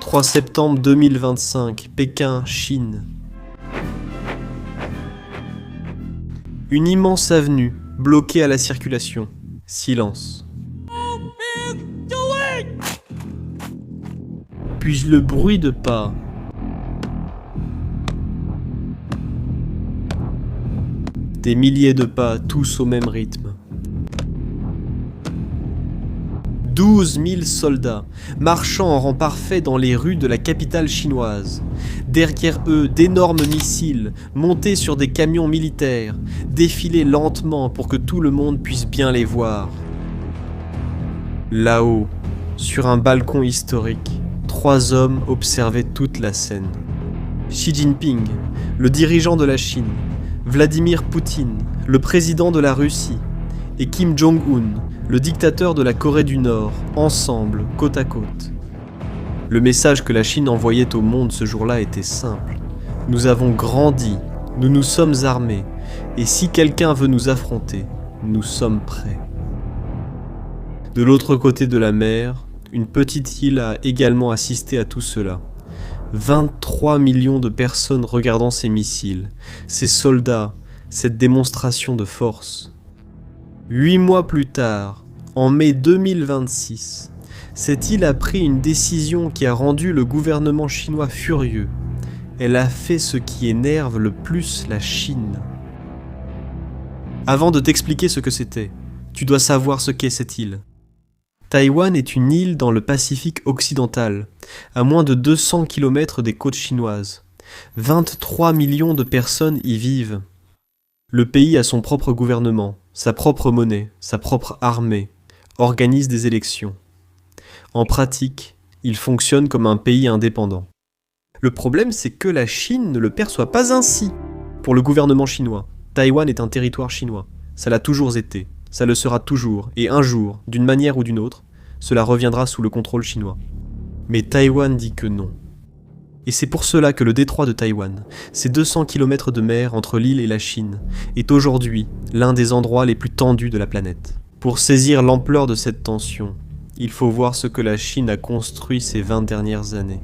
3 septembre 2025, Pékin, Chine. Une immense avenue, bloquée à la circulation. Silence. Puis le bruit de pas. Des milliers de pas, tous au même rythme. 12 000 soldats, marchant en rang parfait dans les rues de la capitale chinoise. Derrière eux, d'énormes missiles, montés sur des camions militaires, défilaient lentement pour que tout le monde puisse bien les voir. Là-haut, sur un balcon historique, 3 hommes observaient toute la scène. Xi Jinping, le dirigeant de la Chine, Vladimir Poutine, le président de la Russie, et Kim Jong-un, le dictateur de la Corée du Nord, ensemble, côte à côte. Le message que la Chine envoyait au monde ce jour-là était simple. Nous avons grandi, nous nous sommes armés, et si quelqu'un veut nous affronter, nous sommes prêts. De l'autre côté de la mer, une petite île a également assisté à tout cela. 23 millions de personnes regardant ces missiles, ces soldats, cette démonstration de force. 8 mois plus tard, en mai 2026, cette île a pris une décision qui a rendu le gouvernement chinois furieux. Elle a fait ce qui énerve le plus la Chine. Avant de t'expliquer ce que c'était, tu dois savoir ce qu'est cette île. Taïwan est une île dans le Pacifique occidental, à moins de 200 km des côtes chinoises. 23 millions de personnes y vivent. Le pays a son propre gouvernement, sa propre monnaie, sa propre armée, organise des élections. En pratique, il fonctionne comme un pays indépendant. Le problème, c'est que la Chine ne le perçoit pas ainsi. Pour le gouvernement chinois, Taïwan est un territoire chinois. Ça l'a toujours été, ça le sera toujours, et un jour, d'une manière ou d'une autre, cela reviendra sous le contrôle chinois. Mais Taïwan dit que non. Et c'est pour cela que le détroit de Taïwan, ces 200 km de mer entre l'île et la Chine, est aujourd'hui l'un des endroits les plus tendus de la planète. Pour saisir l'ampleur de cette tension, il faut voir ce que la Chine a construit ces 20 dernières années.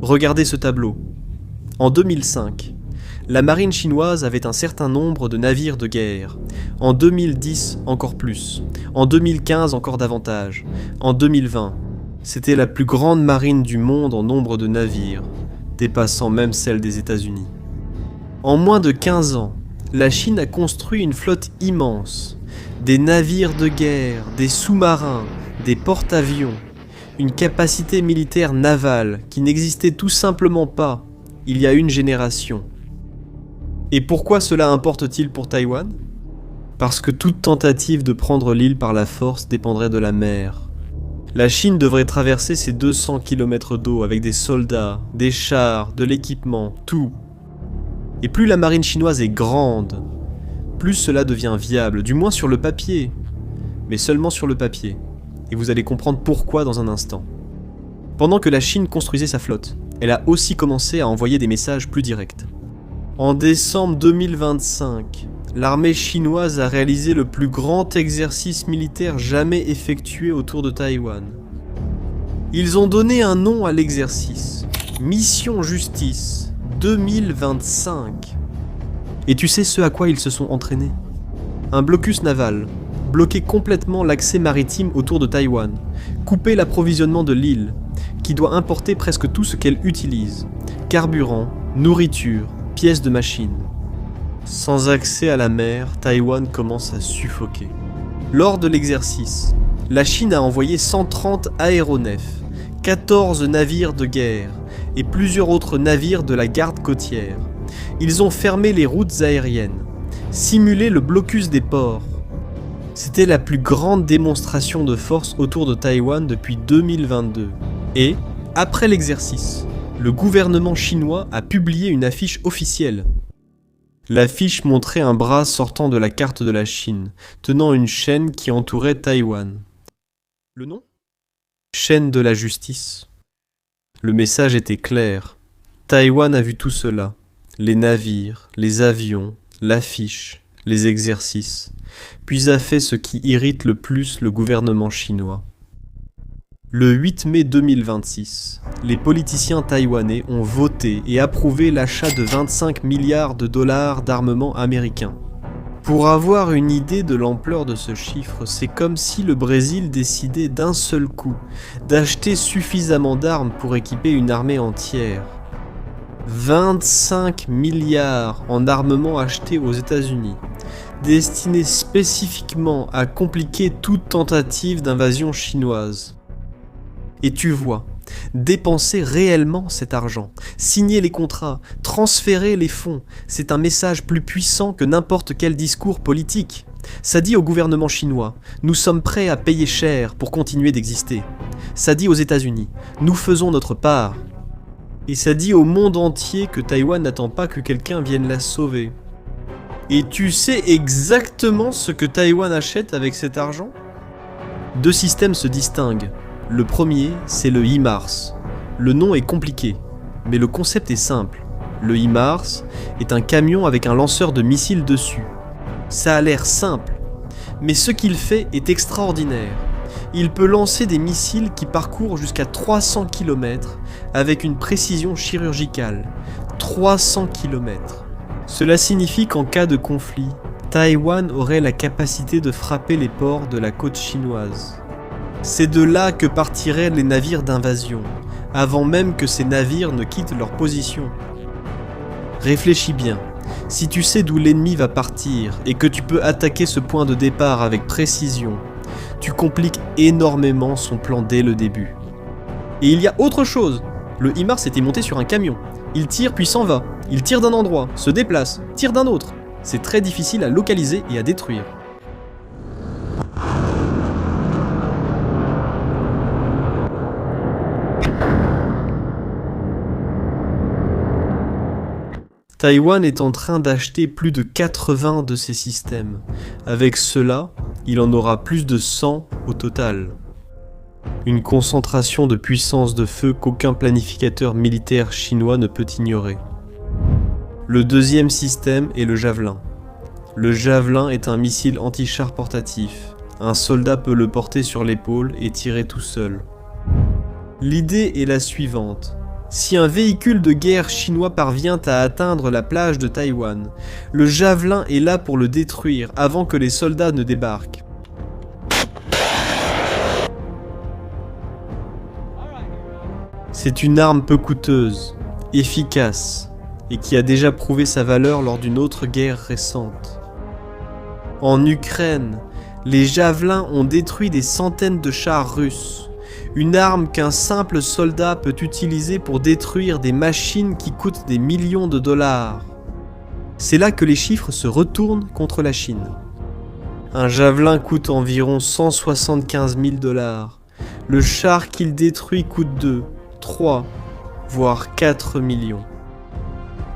Regardez ce tableau. En 2005, la marine chinoise avait un certain nombre de navires de guerre. En 2010, encore plus. En 2015, encore davantage. En 2020, c'était la plus grande marine du monde en nombre de navires, dépassant même celle des États-Unis. En moins de 15 ans, la Chine a construit une flotte immense. Des navires de guerre, des sous-marins, des porte-avions. Une capacité militaire navale qui n'existait tout simplement pas il y a une génération. Et pourquoi cela importe-t-il pour Taïwan ? Parce que toute tentative de prendre l'île par la force dépendrait de la mer. La Chine devrait traverser ces 200 km d'eau avec des soldats, des chars, de l'équipement, tout. Et plus la marine chinoise est grande, plus cela devient viable, du moins sur le papier. Mais seulement sur le papier. Et vous allez comprendre pourquoi dans un instant. Pendant que la Chine construisait sa flotte, elle a aussi commencé à envoyer des messages plus directs. En décembre 2025, l'armée chinoise a réalisé le plus grand exercice militaire jamais effectué autour de Taïwan. Ils ont donné un nom à l'exercice, Mission Justice 2025. Et tu sais ce à quoi ils se sont entraînés ? Un blocus naval, bloquer complètement l'accès maritime autour de Taïwan, couper l'approvisionnement de l'île, qui doit importer presque tout ce qu'elle utilise, carburant, nourriture, pièces de machine. Sans accès à la mer, Taïwan commence à suffoquer. Lors de l'exercice, la Chine a envoyé 130 aéronefs, 14 navires de guerre et plusieurs autres navires de la garde côtière. Ils ont fermé les routes aériennes, simulé le blocus des ports. C'était la plus grande démonstration de force autour de Taïwan depuis 2022. Et, après l'exercice, le gouvernement chinois a publié une affiche officielle. L'affiche montrait un bras sortant de la carte de la Chine, tenant une chaîne qui entourait Taïwan. Le nom ? Chaîne de la justice. Le message était clair. Taïwan a vu tout cela. Les navires, les avions, l'affiche, les exercices, puis a fait ce qui irrite le plus le gouvernement chinois. Le 8 mai 2026, les politiciens taïwanais ont voté et approuvé l'achat de 25 milliards de dollars d'armement américain. Pour avoir une idée de l'ampleur de ce chiffre, c'est comme si le Brésil décidait d'un seul coup d'acheter suffisamment d'armes pour équiper une armée entière. 25 milliards en armement acheté aux États-Unis, destiné spécifiquement à compliquer toute tentative d'invasion chinoise. Et tu vois, dépenser réellement cet argent, signer les contrats, transférer les fonds, c'est un message plus puissant que n'importe quel discours politique. Ça dit au gouvernement chinois, nous sommes prêts à payer cher pour continuer d'exister. Ça dit aux États-Unis, nous faisons notre part. Et ça dit au monde entier que Taïwan n'attend pas que quelqu'un vienne la sauver. Et tu sais exactement ce que Taïwan achète avec cet argent ? Deux systèmes se distinguent. Le premier, c'est le HIMARS. Le nom est compliqué, mais le concept est simple. Le HIMARS est un camion avec un lanceur de missiles dessus. Ça a l'air simple, mais ce qu'il fait est extraordinaire. Il peut lancer des missiles qui parcourent jusqu'à 300 km avec une précision chirurgicale. 300 km. Cela signifie qu'en cas de conflit, Taïwan aurait la capacité de frapper les ports de la côte chinoise. C'est de là que partiraient les navires d'invasion, avant même que ces navires ne quittent leur position. Réfléchis bien, si tu sais d'où l'ennemi va partir et que tu peux attaquer ce point de départ avec précision, tu compliques énormément son plan dès le début. Et il y a autre chose, le HIMARS était monté sur un camion. Il tire puis s'en va, il tire d'un endroit, se déplace, tire d'un autre. C'est très difficile à localiser et à détruire. Taïwan est en train d'acheter plus de 80 de ces systèmes. Avec cela, il en aura plus de 100 au total. Une concentration de puissance de feu qu'aucun planificateur militaire chinois ne peut ignorer. Le deuxième système est le Javelin. Le Javelin est un missile anti-char portatif. Un soldat peut le porter sur l'épaule et tirer tout seul. L'idée est la suivante. Si un véhicule de guerre chinois parvient à atteindre la plage de Taïwan, le Javelin est là pour le détruire avant que les soldats ne débarquent. C'est une arme peu coûteuse, efficace, et qui a déjà prouvé sa valeur lors d'une autre guerre récente. En Ukraine, les Javelins ont détruit des centaines de chars russes. Une arme qu'un simple soldat peut utiliser pour détruire des machines qui coûtent des millions de dollars. C'est là que les chiffres se retournent contre la Chine. Un Javelin coûte environ 175 000 dollars. Le char qu'il détruit coûte 2, 3, voire 4 millions.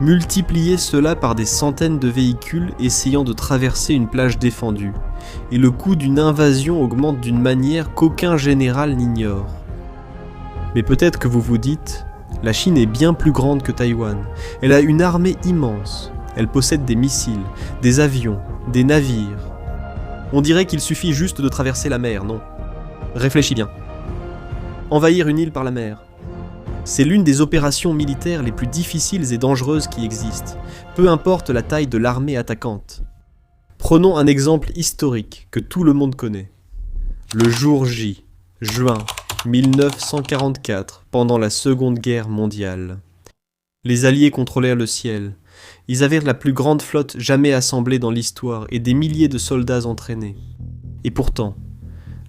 Multipliez cela par des centaines de véhicules essayant de traverser une plage défendue, et le coût d'une invasion augmente d'une manière qu'aucun général n'ignore. Mais peut-être que vous vous dites, la Chine est bien plus grande que Taïwan. Elle a une armée immense. Elle possède des missiles, des avions, des navires. On dirait qu'il suffit juste de traverser la mer, non? Réfléchis bien. Envahir une île par la mer. C'est l'une des opérations militaires les plus difficiles et dangereuses qui existent, peu importe la taille de l'armée attaquante. Prenons un exemple historique que tout le monde connaît. Le jour J, juin 1944, pendant la Seconde Guerre mondiale. Les Alliés contrôlèrent le ciel. Ils avaient la plus grande flotte jamais assemblée dans l'histoire et des milliers de soldats entraînés. Et pourtant,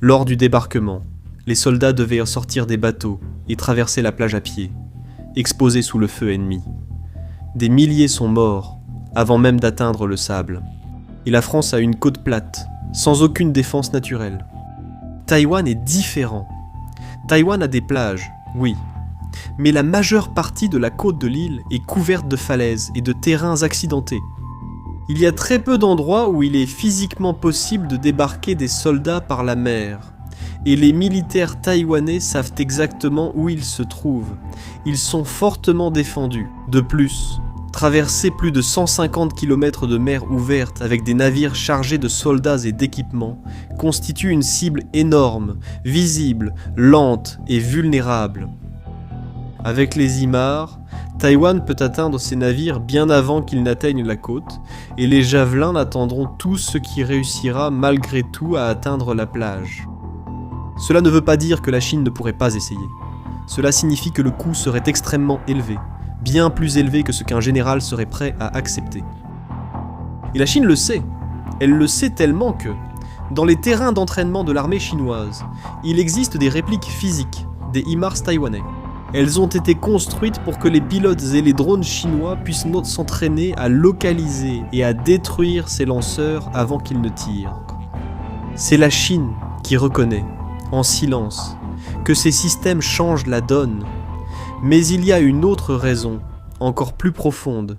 lors du débarquement, les soldats devaient sortir des bateaux et traverser la plage à pied, exposés sous le feu ennemi. Des milliers sont morts avant même d'atteindre le sable. Et la France a une côte plate, sans aucune défense naturelle. Taïwan est différent. Taïwan a des plages, oui, mais la majeure partie de la côte de l'île est couverte de falaises et de terrains accidentés. Il y a très peu d'endroits où il est physiquement possible de débarquer des soldats par la mer. Et les militaires taïwanais savent exactement où ils se trouvent. Ils sont fortement défendus. De plus, Traverser plus de 150 km de mer ouverte avec des navires chargés de soldats et d'équipements constitue une cible énorme, visible, lente et vulnérable. Avec les IMAR, Taïwan peut atteindre ses navires bien avant qu'ils n'atteignent la côte, et les javelins n'attendront tout ce qui réussira malgré tout à atteindre la plage. Cela ne veut pas dire que la Chine ne pourrait pas essayer. Cela signifie que le coût serait extrêmement élevé, bien plus élevé que ce qu'un général serait prêt à accepter. Et la Chine le sait. Elle le sait tellement que, dans les terrains d'entraînement de l'armée chinoise, il existe des répliques physiques des HIMARS taïwanais. Elles ont été construites pour que les pilotes et les drones chinois puissent s'entraîner à localiser et à détruire ces lanceurs avant qu'ils ne tirent. C'est la Chine qui reconnaît, en silence, que ces systèmes changent la donne. Mais il y a une autre raison, encore plus profonde,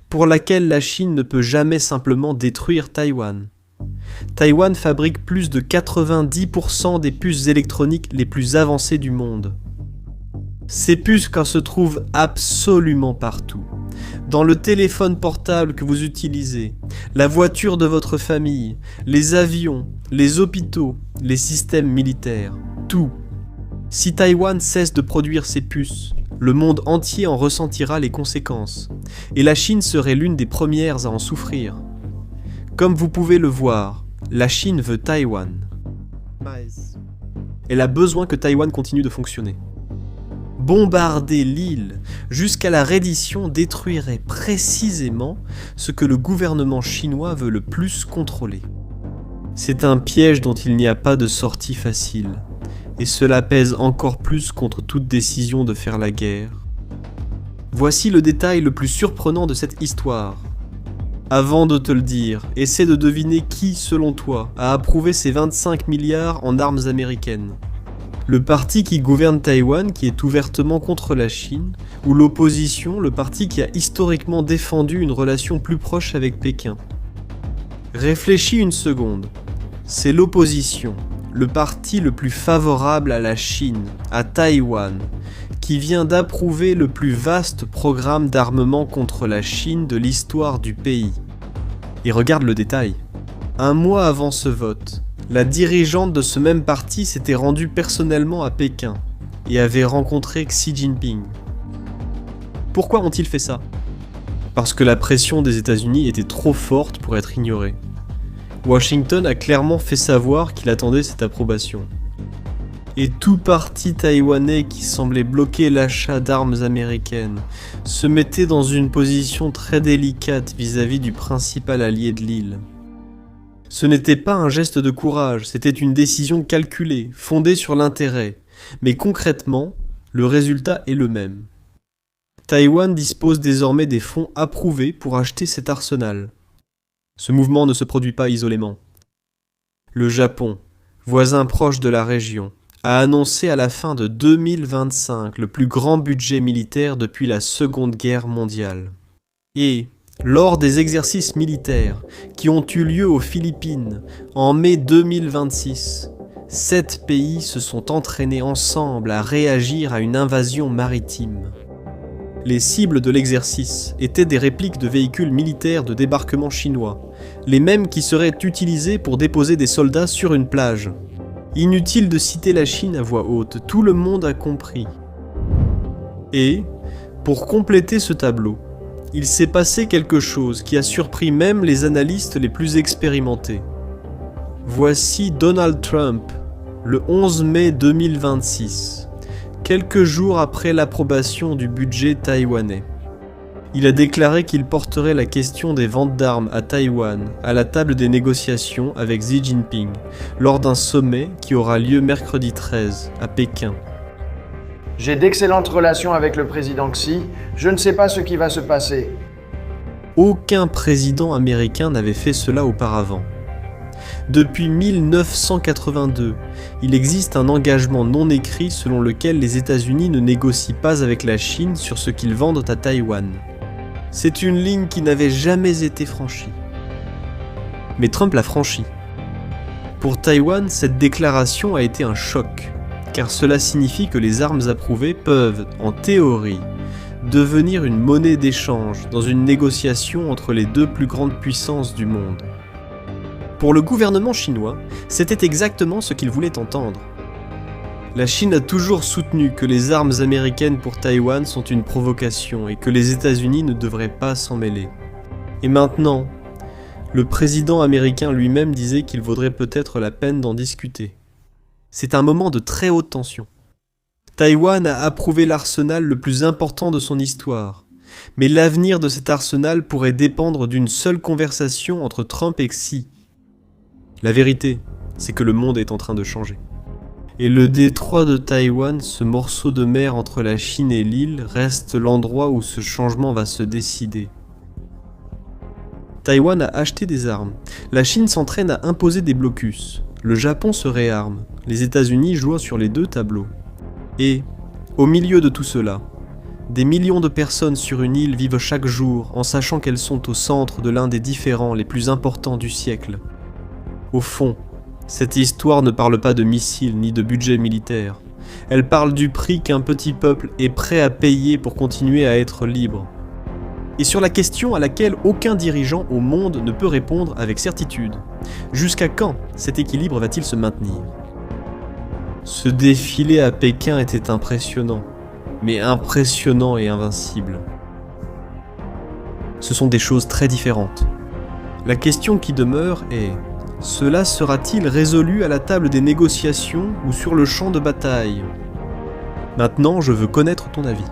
pour laquelle la Chine ne peut jamais simplement détruire Taïwan. Taïwan fabrique plus de 90% des puces électroniques les plus avancées du monde. Ces puces se trouvent absolument partout. Dans le téléphone portable que vous utilisez, la voiture de votre famille, les avions, les hôpitaux, les systèmes militaires, tout. Si Taïwan cesse de produire ces puces, le monde entier en ressentira les conséquences, et la Chine serait l'une des premières à en souffrir. Comme vous pouvez le voir, la Chine veut Taïwan. Elle a besoin que Taïwan continue de fonctionner. Bombarder l'île jusqu'à la reddition détruirait précisément ce que le gouvernement chinois veut le plus contrôler. C'est un piège dont il n'y a pas de sortie facile. Et cela pèse encore plus contre toute décision de faire la guerre. Voici le détail le plus surprenant de cette histoire. Avant de te le dire, essaie de deviner qui, selon toi, a approuvé ces 25 milliards en armes américaines. Le parti qui gouverne Taïwan, qui est ouvertement contre la Chine, ou l'opposition, le parti qui a historiquement défendu une relation plus proche avec Pékin. Réfléchis une seconde. C'est l'opposition. Le parti le plus favorable à la Chine, à Taïwan, qui vient d'approuver le plus vaste programme d'armement contre la Chine de l'histoire du pays. Et regarde le détail. Un mois avant ce vote, la dirigeante de ce même parti s'était rendue personnellement à Pékin et avait rencontré Xi Jinping. Pourquoi ont-ils fait ça ? Parce que la pression des États-Unis était trop forte pour être ignorée. Washington a clairement fait savoir qu'il attendait cette approbation. Et tout parti taïwanais qui semblait bloquer l'achat d'armes américaines se mettait dans une position très délicate vis-à-vis du principal allié de l'île. Ce n'était pas un geste de courage, c'était une décision calculée, fondée sur l'intérêt. Mais concrètement, le résultat est le même. Taïwan dispose désormais des fonds approuvés pour acheter cet arsenal. Ce mouvement ne se produit pas isolément. Le Japon, voisin proche de la région, a annoncé à la fin de 2025 le plus grand budget militaire depuis la Seconde Guerre mondiale. Et, lors des exercices militaires qui ont eu lieu aux Philippines en mai 2026, 7 pays se sont entraînés ensemble à réagir à une invasion maritime. Les cibles de l'exercice étaient des répliques de véhicules militaires de débarquement chinois, les mêmes qui seraient utilisés pour déposer des soldats sur une plage. Inutile de citer la Chine à voix haute, tout le monde a compris. Et, pour compléter ce tableau, il s'est passé quelque chose qui a surpris même les analystes les plus expérimentés. Voici Donald Trump, le 11 mai 2026. Quelques jours après l'approbation du budget taïwanais. Il a déclaré qu'il porterait la question des ventes d'armes à Taïwan à la table des négociations avec Xi Jinping lors d'un sommet qui aura lieu mercredi 13 à Pékin. J'ai d'excellentes relations avec le président Xi, je ne sais pas ce qui va se passer. Aucun président américain n'avait fait cela auparavant. Depuis 1982, il existe un engagement non écrit selon lequel les États-Unis ne négocient pas avec la Chine sur ce qu'ils vendent à Taïwan. C'est une ligne qui n'avait jamais été franchie. Mais Trump l'a franchie. Pour Taïwan, cette déclaration a été un choc, car cela signifie que les armes approuvées peuvent, en théorie, devenir une monnaie d'échange dans une négociation entre les deux plus grandes puissances du monde. Pour le gouvernement chinois, c'était exactement ce qu'il voulait entendre. La Chine a toujours soutenu que les armes américaines pour Taïwan sont une provocation et que les États-Unis ne devraient pas s'en mêler. Et maintenant, le président américain lui-même disait qu'il vaudrait peut-être la peine d'en discuter. C'est un moment de très haute tension. Taïwan a approuvé l'arsenal le plus important de son histoire, mais l'avenir de cet arsenal pourrait dépendre d'une seule conversation entre Trump et Xi. La vérité, c'est que le monde est en train de changer. Et le détroit de Taïwan, ce morceau de mer entre la Chine et l'île, reste l'endroit où ce changement va se décider. Taïwan a acheté des armes. La Chine s'entraîne à imposer des blocus. Le Japon se réarme. Les États-Unis jouent sur les deux tableaux. Et, au milieu de tout cela, des millions de personnes sur une île vivent chaque jour en sachant qu'elles sont au centre de l'un des différends les plus importants du siècle. Au fond, cette histoire ne parle pas de missiles ni de budget militaire. Elle parle du prix qu'un petit peuple est prêt à payer pour continuer à être libre. Et sur la question à laquelle aucun dirigeant au monde ne peut répondre avec certitude. Jusqu'à quand cet équilibre va-t-il se maintenir ? Ce défilé à Pékin était impressionnant, mais impressionnant et invincible. Ce sont des choses très différentes. La question qui demeure est: cela sera-t-il résolu à la table des négociations ou sur le champ de bataille ? Maintenant, je veux connaître ton avis.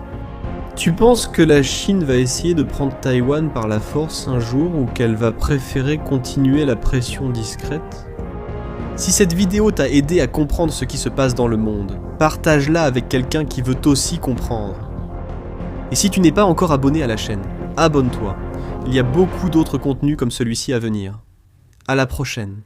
Tu penses que la Chine va essayer de prendre Taïwan par la force un jour ou qu'elle va préférer continuer la pression discrète ? Si cette vidéo t'a aidé à comprendre ce qui se passe dans le monde, partage-la avec quelqu'un qui veut aussi comprendre. Et si tu n'es pas encore abonné à la chaîne, abonne-toi. Il y a beaucoup d'autres contenus comme celui-ci à venir. À la prochaine.